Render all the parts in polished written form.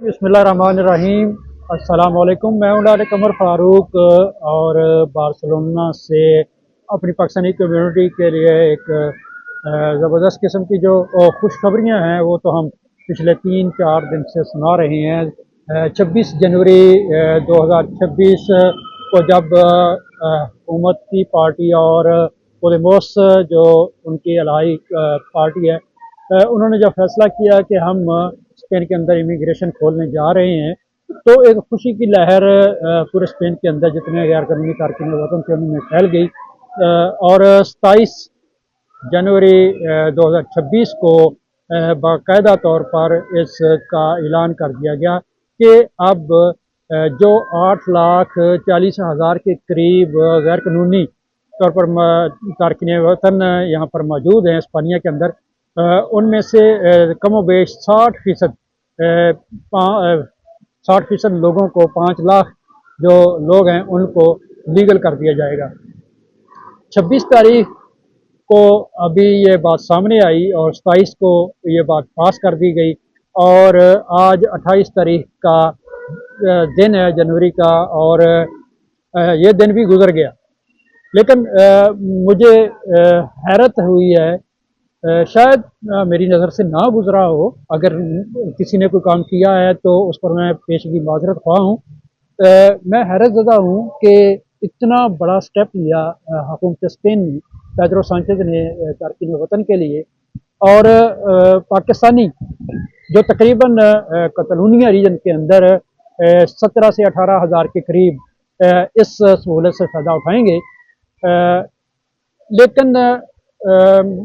बिस्मिल्लाहिर्रहमानिर्रहीम। अस्सलाम वालेकुम। मैं हूं डॉक्टर कमर फारूक और बार्सिलोना से अपनी पाकिस्तानी कम्युनिटी के लिए एक ज़बरदस्त किस्म की जो खुशखबरियाँ हैं वो तो हम पिछले 3-4 दिन से सुना रहे हैं। 26 जनवरी 2026 को जब हुकूमत की पार्टी और पोदेमोस जो उनकी अलाई पार्टी है, उन्होंने जब फैसला किया कि हम स्पेन के अंदर इमिग्रेशन खोलने जा रहे हैं, तो एक खुशी की लहर पूरे स्पेन के अंदर जितने गैर कानूनी कारकुन वतन थे उनमें फैल गई। और 27 जनवरी 2026 को बाकायदा तौर पर इसका ऐलान कर दिया गया कि अब जो 8,40,000 के करीब गैर कानूनी तौर पर तारकिन वतन यहाँ पर मौजूद हैं स्पेनिया के अंदर, उनमें से कमोबेश 60% 60% लोगों को, 5 लाख जो लोग हैं उनको लीगल कर दिया जाएगा। 26 तारीख को अभी ये बात सामने आई और 27 को ये बात पास कर दी गई और आज 28 तारीख का दिन है जनवरी का, और ये दिन भी गुजर गया। लेकिन मुझे हैरत हुई है, शायद मेरी नज़र से ना गुजरा हो। अगर किसी ने कोई काम किया है तो उस पर मैं पेशगी माजरत ख्वाह हूँ। मैं हैरत ज़दा हूँ कि इतना बड़ा स्टेप लिया हुकूमत स्पेन ने, पेड्रो सांचेज ने तारकिन वतन के लिए, और पाकिस्तानी जो तकरीबन कतलूनिया रीजन के अंदर 17 से 18 हज़ार के करीब इस सहूलत से फ़ायदा उठाएंगे। लेकिन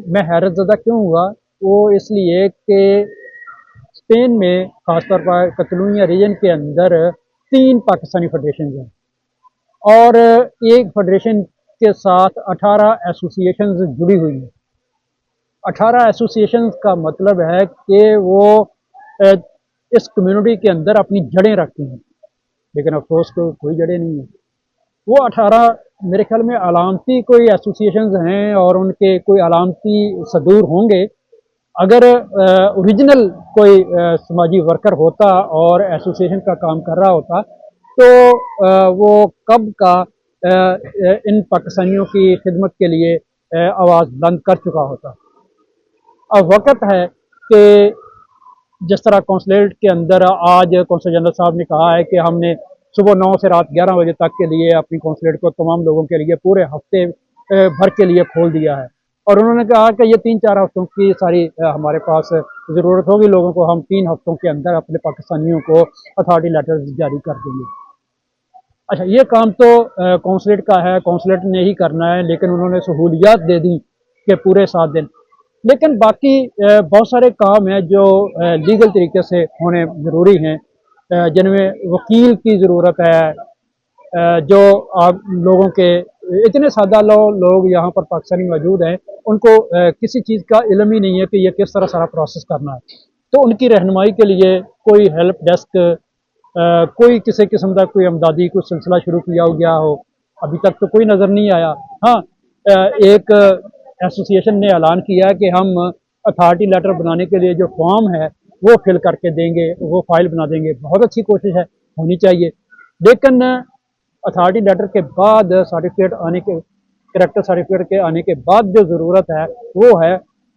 मैं हैरत ज़दा क्यों हुआ, वो इसलिए कि स्पेन में ख़ासतौर पर कतलूनिया रीजन के अंदर 3 पाकिस्तानी फेडरेशन हैं और एक फेडरेशन के साथ 18 एसोसिएशन जुड़ी हुई हैं। 18 एसोसिएशन का मतलब है कि वो इस कम्युनिटी के अंदर अपनी जड़ें रखती हैं, लेकिन अफसोस को कोई जड़ें नहीं है। वो 18 मेरे ख्याल में अलामती कोई एसोसिएशन हैं और उनके कोई अलामती सदूर होंगे। अगर ओरिजिनल कोई समाजी वर्कर होता और एसोसिएशन का काम कर रहा होता तो वो कब का इन पाकिस्तानियों की खिदमत के लिए आवाज़ बुलंद कर चुका होता। अब वक्त है कि जिस तरह कौंसलेट के अंदर आज कौंसल जनरल साहब ने कहा है कि हमने सुबह 9 से रात 11 बजे तक के लिए अपनी कौंसलेट को तमाम लोगों के लिए पूरे हफ्ते भर के लिए खोल दिया है, और उन्होंने कहा कि ये 3-4 हफ्तों की सारी हमारे पास ज़रूरत होगी लोगों को, हम 3 हफ्तों के अंदर अपने पाकिस्तानियों को अथॉरिटी लेटर जारी कर देंगे। अच्छा, ये काम तो कौंसलेट का है, कौंसलेट ने ही करना है, लेकिन उन्होंने सहूलियात दे दी कि पूरे 7 दिन। लेकिन बाकी बहुत सारे काम हैं जो लीगल तरीके से होने ज़रूरी हैं, जिनमें वकील की ज़रूरत है। जो आप लोगों के इतने सादा लोग यहाँ पर पाकिस्तानी मौजूद हैं, उनको किसी चीज़ का इल्म ही नहीं है कि ये किस तरह सारा प्रोसेस करना है। तो उनकी रहनुमाई के लिए कोई हेल्प डेस्क, कोई किसी किस्म का कोई अमदादी कोई सिलसिला शुरू किया हो गया हो, अभी तक तो कोई नज़र नहीं आया। हाँ, एक एसोसिएशन ने ऐलान किया कि हम अथॉरिटी लेटर बनाने के लिए जो फॉर्म है वो फिल करके देंगे, वो फाइल बना देंगे। बहुत अच्छी कोशिश है, होनी चाहिए। लेकिन अथॉरिटी लेटर के बाद सर्टिफिकेट आने के, करैक्टर सर्टिफिकेट के आने के बाद जो ज़रूरत है वो है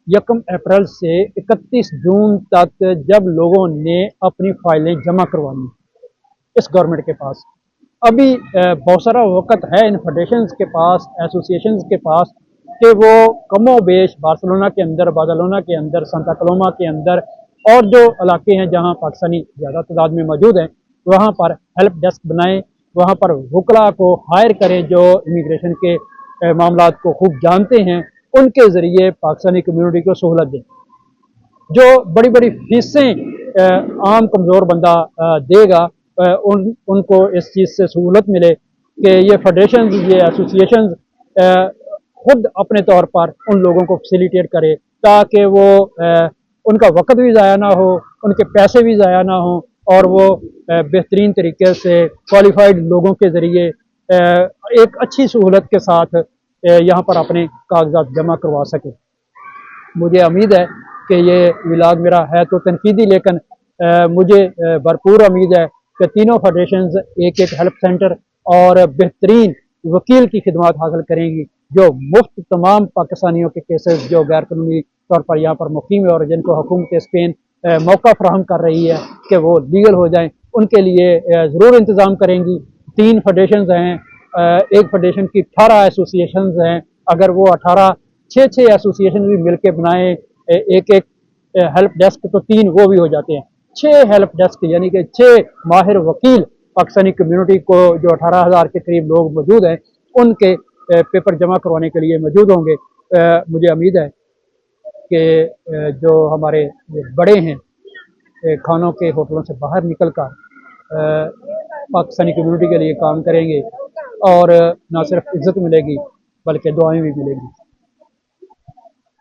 1 अप्रैल से 31 जून तक, जब लोगों ने अपनी फाइलें जमा करवानी इस गवर्नमेंट के पास। अभी बहुत सारा वक्त है इन फेडरेशन के पास, एसोसिएशन के पास, कि वो कमो बेश बार्सिलोना के अंदर, बार्सिलोना के अंदर, सांता कलोमा के अंदर और जो इलाके हैं जहाँ पाकिस्तानी ज़्यादा तादाद में मौजूद हैं, वहाँ पर हेल्प डेस्क बनाएं, वहाँ पर वकला को हायर करें जो इमिग्रेशन के मामलात को खूब जानते हैं, उनके ज़रिए पाकिस्तानी कम्यूनिटी को सहूलत दें। जो बड़ी बड़ी फीसें आम कमज़ोर बंदा देगा, उनको इस चीज़ से सहूलत मिले कि ये फेडरेशन, ये एसोसिएशन खुद अपने तौर पर उन लोगों को फैसिलिटेट करे, ताकि वो उनका वक्त भी ज़ाया ना हो, उनके पैसे भी ज़ाया ना हो, और वो बेहतरीन तरीके से क्वालिफाइड लोगों के ज़रिए एक अच्छी सहूलत के साथ यहाँ पर अपने कागजात जमा करवा सके। मुझे उम्मीद है कि ये व्लॉग मेरा है तो तनकीदी, लेकिन मुझे भरपूर उम्मीद है कि तीनों फेडरेशंस एक एक हेल्प सेंटर और बेहतरीन वकील की खिदमत हासिल करेंगी, जो मुफ्त तमाम पाकिस्तानियों के केसेस जो गैर कानूनी तौर पर यहाँ पर मुकीम है और जिनको हुकूमत स्पेन मौका फराहम कर रही है कि वो लीगल हो जाएं, उनके लिए ज़रूर इंतज़ाम करेंगी। 3 फेडरेशंस हैं, एक फेडरेशन की 18 एसोसिएशंस हैं। अगर वो 18 6 एसोसिएशन भी मिलकर बनाएं एक एक हेल्प डेस्क, तो 3 वो भी हो जाते हैं। 6 हेल्प डेस्क यानी कि 6 माहिर वकील पाकिस्तानी कम्युनिटी को जो 18,000 के करीब लोग मौजूद हैं उनके पेपर जमा करवाने के लिए मौजूद होंगे। मुझे उम्मीद है कि जो हमारे बड़े हैं खानों के होटलों से बाहर निकल कर पाकिस्तानी कम्युनिटी के लिए काम करेंगे और ना सिर्फ इज्जत मिलेगी बल्कि दुआएं भी मिलेंगी।